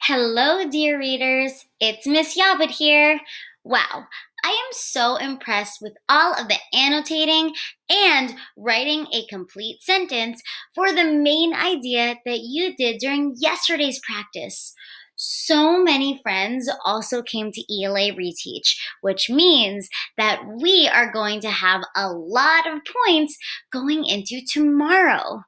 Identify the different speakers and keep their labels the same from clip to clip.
Speaker 1: Hello, dear readers. It's Miss Yabut here. Wow, I am so impressed with all of the annotating and writing a complete sentence for the main idea that you did during yesterday's practice. So many friends also came to ELA Reteach, which means that we are going to have a lot of points going into tomorrow.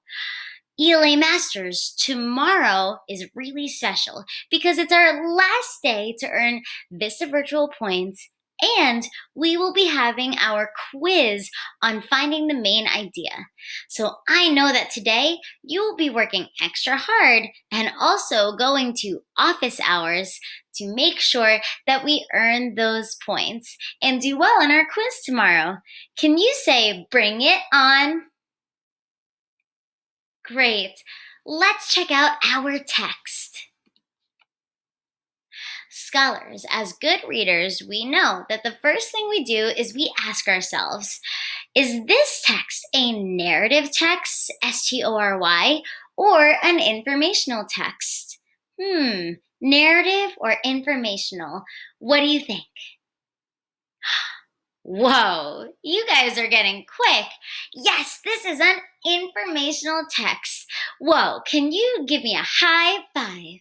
Speaker 1: ELA Masters, tomorrow is really special because it's our last day to earn Vista Virtual points, and we will be having our quiz on finding the main idea. So I know that today you will be working extra hard and also going to office hours to make sure that we earn those points and do well in our quiz tomorrow. Can you say, "Bring it on"? Great. Let's check out our text. Scholars, as good readers, we know that the first thing we do is we ask ourselves, is this text a narrative text, S-T-O-R-Y, or an informational text? Narrative or informational? What do you think? Whoa, you guys are getting quick. Yes, this is an informational text. Whoa, can you give me a high five?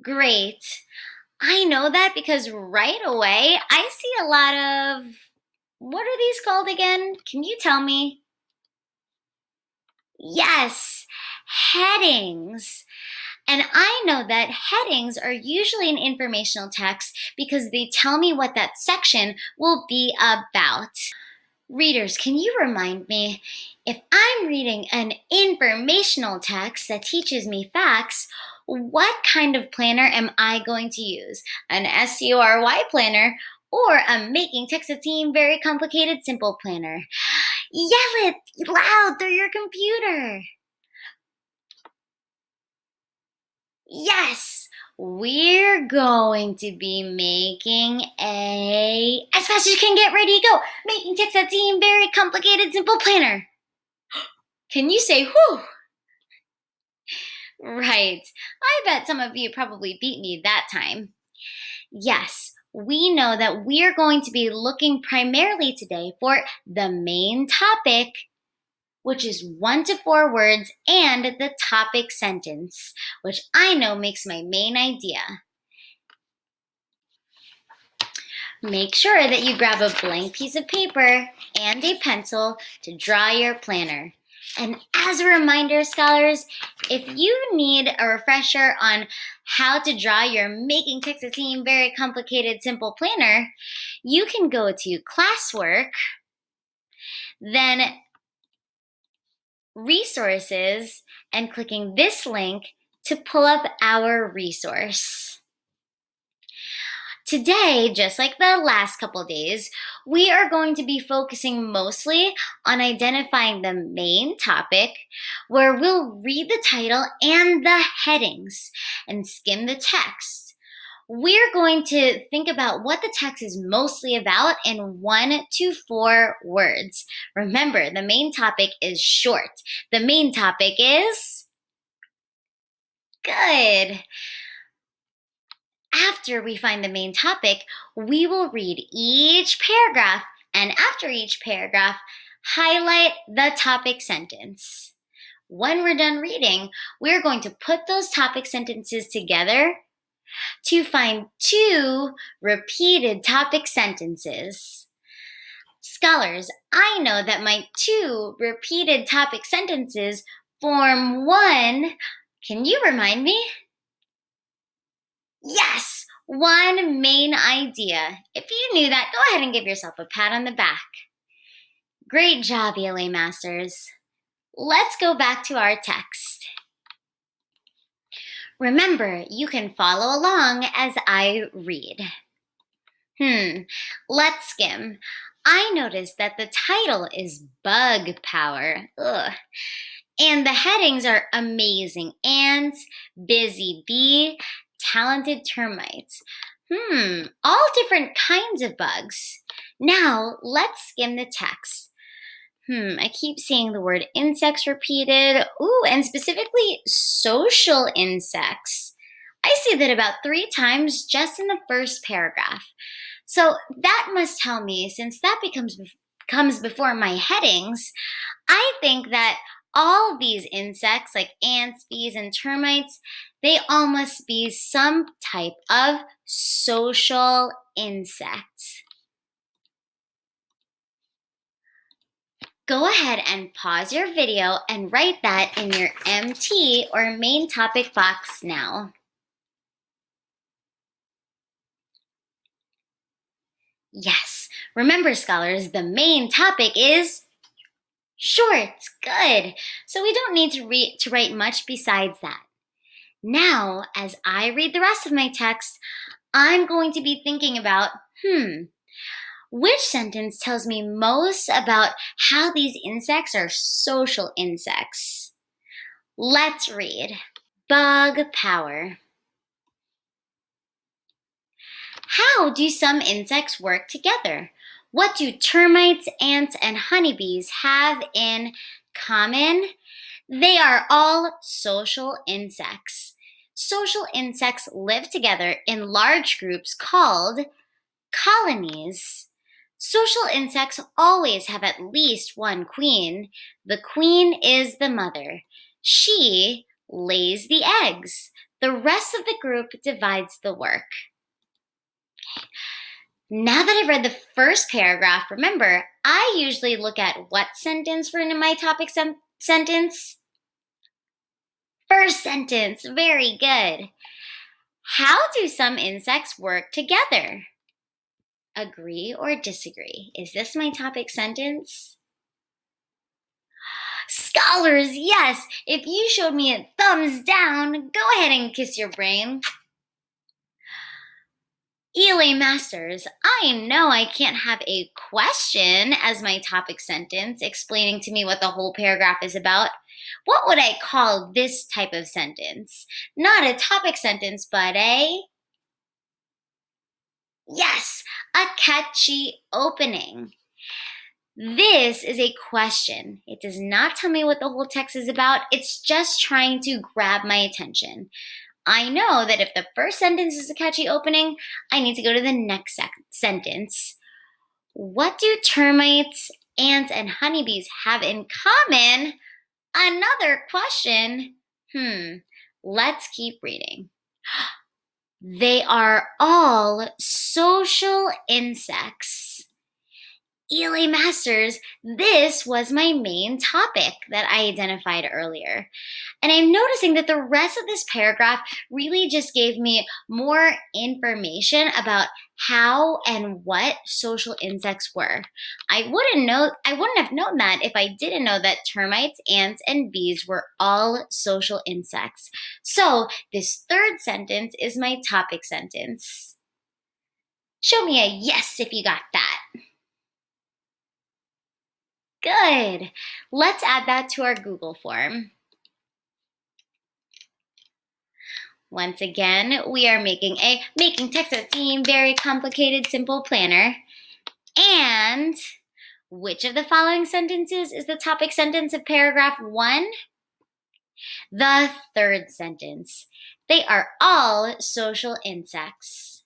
Speaker 1: Great. I know that because right away I see a lot of, what are these called again? Can you tell me? Yes, headings. And I know that headings are usually an informational text because they tell me what that section will be about. Readers, can you remind me, if I'm reading an informational text that teaches me facts, what kind of planner am I going to use? An SCORY planner or a Making Text that Seem Very Complicated Simple planner? Yell it loud through your computer. Yes, we're going to be making as fast as you can, get ready, go, Making Text that Seem Very Complicated Simple planner. Can you say whew? Right. I bet some of you probably beat me that time. Yes, we know that we're going to be looking primarily today for the main topic, which is 1 to 4 words, and the topic sentence, which I know makes my main idea. Make sure that you grab a blank piece of paper and a pencil to draw your planner. And as a reminder, scholars, if you need a refresher on how to draw your Making Text that Seem Very Complicated Simple planner, you can go to Classwork, then Resources, and clicking this link to pull up our resource. Today, just like the last couple days, we are going to be focusing mostly on identifying the main topic, where we'll read the title and the headings and skim the text. We're going to think about what the text is mostly about in 1 to 4 words. Remember, the main topic is short. The main topic is good. After we find the main topic, we will read each paragraph, and after each paragraph, highlight the topic sentence. When we're done reading, we're going to put those topic sentences together to find 2 repeated topic sentences. Scholars, I know that my 2 repeated topic sentences form one. Can you remind me? Yes, one main idea. If you knew that, go ahead and give yourself a pat on the back. Great job, ELA Masters. Let's go back to our text. Remember, you can follow along as I read. Let's skim. I noticed that the title is Bug Power. Ugh. And the headings are Amazing Ants, Busy Bee, Talented Termites. All different kinds of bugs. Now, let's skim the text. I keep seeing the word insects repeated. Ooh, and specifically social insects. I see that about 3 times just in the first paragraph. So that must tell me, since that comes before my headings, I think that all these insects, like ants, bees, and termites, they all must be some type of social insect. Go ahead and pause your video and write that in your MT or main topic box now. Yes, remember scholars, the main topic is short. Good. So we don't need to write much besides that. Now, as I read the rest of my text, I'm going to be thinking about, which sentence tells me most about how these insects are social insects? Let's read. Bug power. How do some insects work together? What do termites, ants, and honeybees have in common? They are all social insects. Social insects live together in large groups called colonies. Social insects always have at least one queen. The queen is the mother. She lays the eggs. The rest of the group divides the work. Now that I've read the first paragraph, remember, I usually look at what sentence for my topic sentence? First sentence. Very good. How do some insects work together? Agree or disagree? Is this my topic sentence? Scholars, yes! If you showed me a thumbs down, go ahead and kiss your brain. ELA Masters, I know I can't have a question as my topic sentence explaining to me what the whole paragraph is about. What would I call this type of sentence? Not a topic sentence, but yes, a catchy opening. This is a question. It does not tell me what the whole text is about. It's just trying to grab my attention. I know that if the first sentence is a catchy opening, I need to go to the next sentence. What do termites, ants, and honeybees have in common? Another question. Let's keep reading. They are all social insects. ELA Masters, this was my main topic that I identified earlier. And I'm noticing that the rest of this paragraph really just gave me more information about how and what social insects were. I wouldn't have known that if I didn't know that termites, ants, and bees were all social insects. So this third sentence is my topic sentence. Show me a yes if you got that. Good. Let's add that to our Google form. Once again, we are making a Making Text That Seem Very Complicated Simple planner. And which of the following sentences is the topic sentence of paragraph 1? The third sentence. They are all social insects.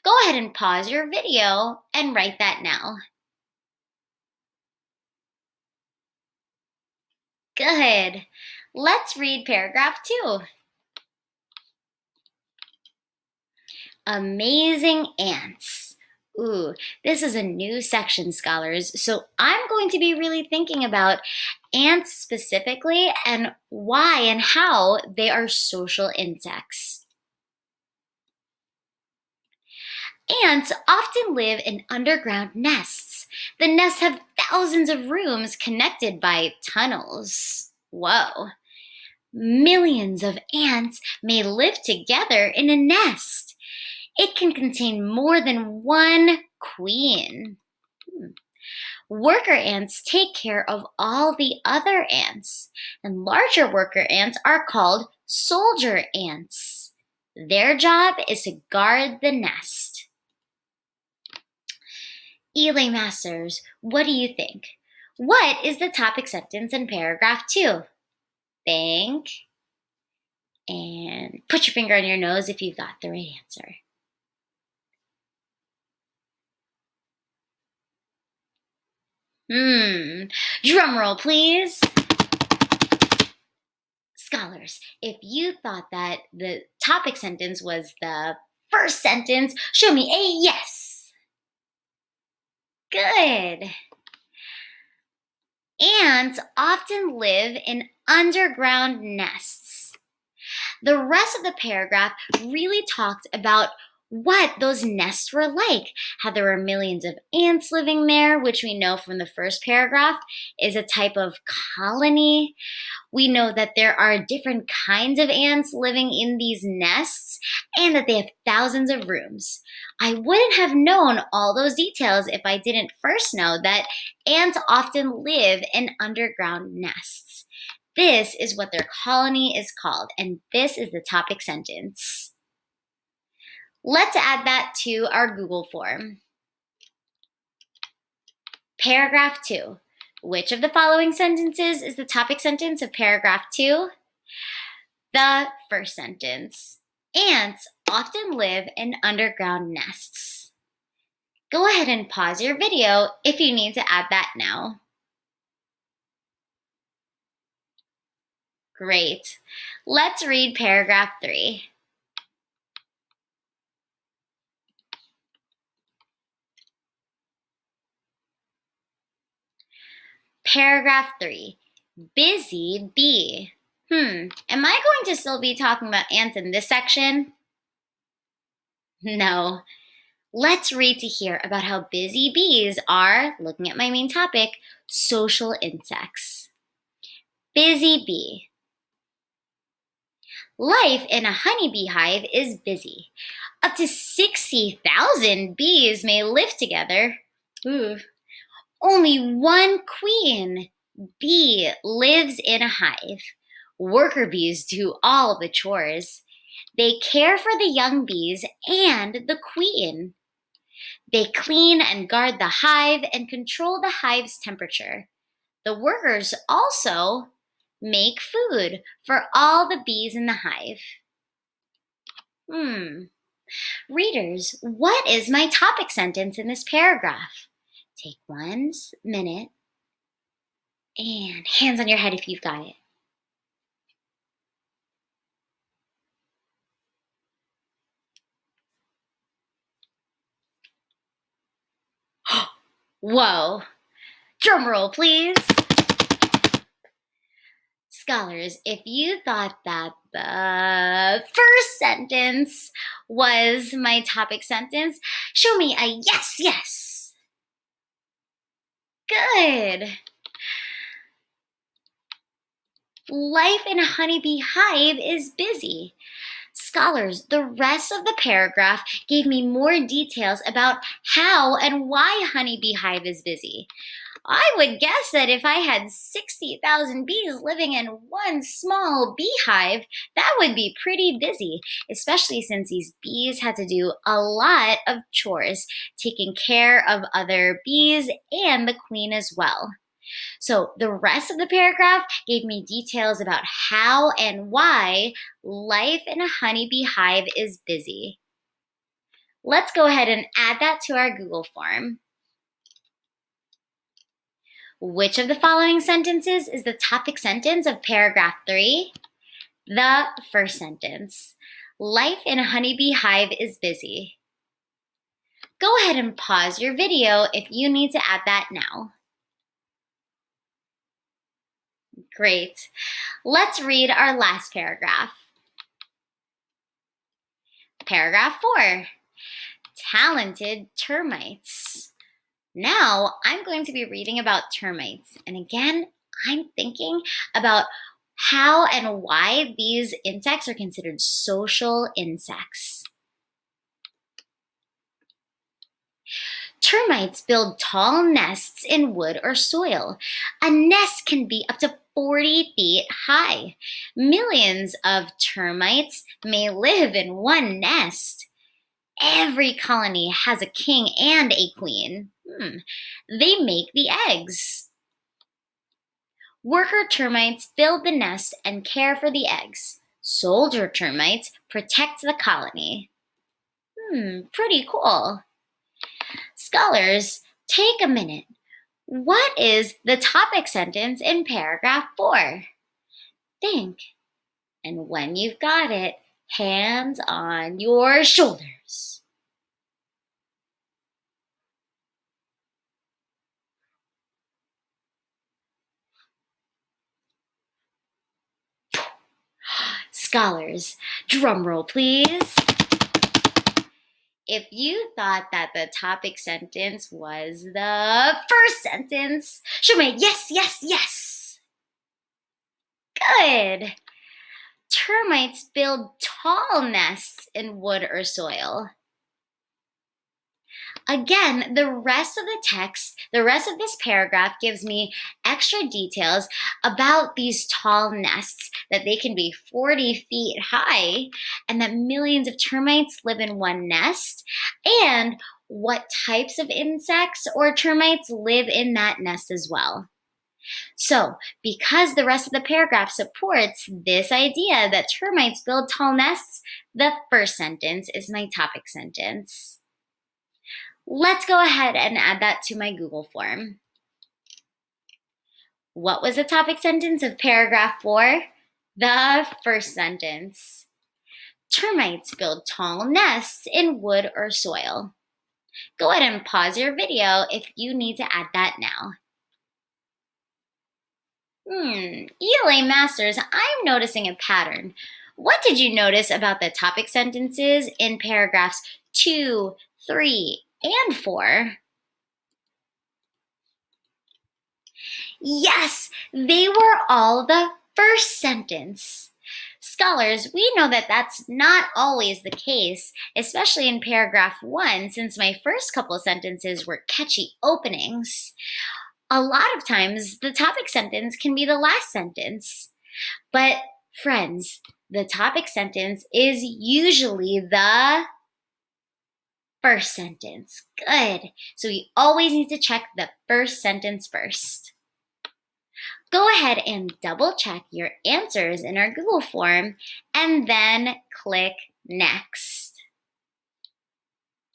Speaker 1: Go ahead and pause your video and write that now. Good. Let's read paragraph 2. Amazing ants. Ooh, this is a new section, scholars. So I'm going to be really thinking about ants specifically and why and how they are social insects. Ants often live in underground nests. The nests have thousands of rooms connected by tunnels. Whoa. Millions of ants may live together in a nest. It can contain more than one queen. Worker ants take care of all the other ants, and larger worker ants are called soldier ants. Their job is to guard the nest. ELA Masters, what do you think? What is the topic sentence in paragraph 2? Think. And put your finger on your nose if you've got the right answer. Drum roll, please. Scholars, if you thought that the topic sentence was the first sentence, show me a yes. Good. Ants often live in underground nests. The rest of the paragraph really talked about what those nests were like, how there were millions of ants living there, which we know from the first paragraph is a type of colony. We know that there are different kinds of ants living in these nests and that they have thousands of rooms. I wouldn't have known all those details if I didn't first know that ants often live in underground nests. This is what their colony is called, and this is the topic sentence. Let's add that to our Google form. Paragraph 2. Which of the following sentences is the topic sentence of paragraph 2? The first sentence. Ants often live in underground nests. Go ahead and pause your video if you need to add that now. Great. Let's read paragraph 3. Paragraph 3. Busy bee. Am I going to still be talking about ants in this section? No. Let's read to hear about how busy bees are, looking at my main topic, social insects. Busy bee. Life in a honeybee hive is busy. Up to 60,000 bees may live together. Only one queen bee lives in a hive. Worker bees do all the chores. They care for the young bees and the queen. They clean and guard the hive and control the hive's temperature. The workers also make food for all the bees in the hive. Readers, what is my topic sentence in this paragraph? Take 1 minute and hands on your head if you've got it. Whoa! Drum roll, please. Scholars, if you thought that the first sentence was my topic sentence, show me a yes, yes. Good. Life in a honeybee hive is busy. Scholars, the rest of the paragraph gave me more details about how and why a honeybee hive is busy. I would guess that if I had 60,000 bees living in one small beehive, that would be pretty busy, especially since these bees had to do a lot of chores, taking care of other bees and the queen as well. So the rest of the paragraph gave me details about how and why life in a honeybee hive is busy. Let's go ahead and add that to our Google form. Which of the following sentences is the topic sentence of paragraph 3? The first sentence. Life in a honeybee hive is busy. Go ahead and pause your video if you need to add that now. Great. Let's read our last paragraph. Paragraph 4. Talented termites. Now, I'm going to be reading about termites. And again, I'm thinking about how and why these insects are considered social insects. Termites build tall nests in wood or soil. A nest can be up to 40 feet high. Millions of termites may live in one nest. Every colony has a king and a queen. They make the eggs. Worker termites build the nest and care for the eggs. Soldier termites protect the colony. Pretty cool. Scholars, take a minute. What is the topic sentence in paragraph 4? Think. And when you've got it, hands on your shoulders. Scholars, drum roll please. If you thought that the topic sentence was the first sentence, show me yes, yes, yes. Good. Termites build tall nests in wood or soil. Again, the rest of the text, the rest of this paragraph gives me extra details about these tall nests, that they can be 40 feet high, and that millions of termites live in one nest, and what types of insects or termites live in that nest as well. So, because the rest of the paragraph supports this idea that termites build tall nests, the first sentence is my topic sentence. Let's go ahead and add that to my Google form. What was the topic sentence of paragraph 4? The first sentence. Termites build tall nests in wood or soil. Go ahead and pause your video if you need to add that now. ELA Masters, I'm noticing a pattern. What did you notice about the topic sentences in paragraphs 2, 3, and 4? Yes, they were all the first sentence. Scholars, we know that that's not always the case, especially in paragraph 1, since my first couple sentences were catchy openings. A lot of times, the topic sentence can be the last sentence. But friends, the topic sentence is usually the first sentence. Good. So we always need to check the first sentence first. Go ahead and double check your answers in our Google form and then click Next.